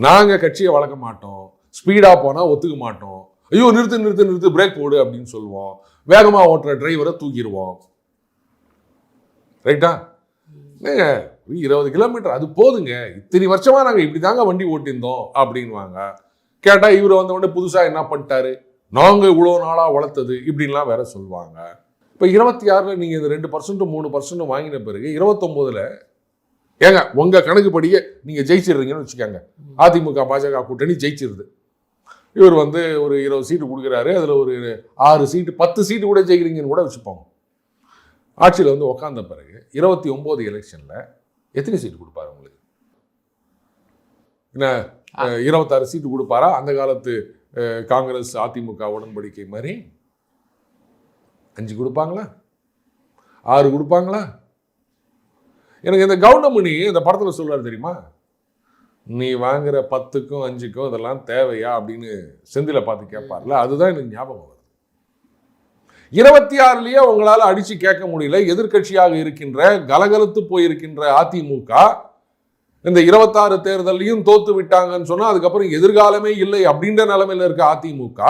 நாங்கள் கட்சியை வளர்க்க மாட்டோம், ஸ்பீடாக போனால் ஒத்துக்க மாட்டோம், ஐயோ நிறுத்து நிறுத்து நிறுத்து பிரேக் போடு அப்படின்னு சொல்லுவோம், வேகமாக ஓட்டுற டிரைவரை தூக்கிடுவோம். ரைட்டா? 20 கிலோமீட்டர் அது போதுங்க, இத்தனை வருஷமா நாங்கள் இப்படி தாங்க வண்டி ஓட்டியிருந்தோம் அப்படின்வாங்க. கேட்டால் இவர் வந்த உடனே புதுசாக என்ன பண்ணிட்டாரு, நாங்கள் இவ்வளோ நாளாக வளர்த்தது இப்படின்லாம் வேற சொல்லுவாங்க. இப்போ 26 நீங்கள் இந்த 2% 3% வாங்கின பிறகு 29 ஏங்க உங்கள் கணக்குப்படியே நீங்கள் ஜெயிச்சிடுறீங்கன்னு வச்சுக்கோங்க. அதிமுக பாஜக கூட்டணி ஜெயிச்சிருது. இவர் வந்து ஒரு 20 சீட்டு கொடுக்குறாரு, அதில் ஒரு 6 சீட்டு 10 சீட்டு கூட ஜெயிக்கிறீங்கன்னு கூட வச்சுப்போம். ஆட்சியில் வந்து உக்காந்த பிறகு 29 எலெக்ஷனில் எத்தனை சீட்டு கொடுப்பாரு உங்களுக்கு? என்ன 26 சீட்டு கொடுப்பாரா? அந்த காலத்து காங்கிரஸ் அதிமுக உடன்படிக்கை மாதிரி 5 கொடுப்பாங்களா? 6 கொடுப்பாங்களா? எனக்கு இந்த கவுண்டமணி இந்த படத்தில் சொல்றாரு தெரியுமா, நீ வாங்குற 10க்கும் 5க்கும் இதெல்லாம் தேவையா அப்படின்னு செந்தில பார்த்து கேட்பார்ல, அதுதான் எனக்கு ஞாபகம் வருது. 26லயே உங்களால் அடிச்சு கேட்க முடியல. எதிர்கட்சியாக இருக்கின்ற கலகலத்து போயிருக்கின்ற அதிமுக இந்த 26 தேர்தலையும் தோத்து விட்டாங்கன்னு சொன்னா அதுக்கப்புறம் எதிர்காலமே இல்லை அப்படின்ற நிலைமையில இருக்க அதிமுக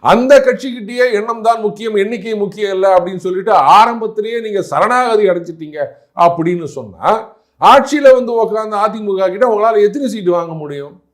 அந்த கட்சிக்கிட்டேயே எண்ணம் தான் முக்கியம், எண்ணிக்கை முக்கியம் இல்லை அப்படின்னு சொல்லிட்டு ஆரம்பத்திலேயே நீங்க சரணாகதி அடைச்சிட்டீங்க அப்படின்னு சொன்னா ஆட்சியில வந்து உட்கார்ந்த அதிமுக கிட்ட உங்களால் எத்தனை சீட்டு வாங்க முடியும்?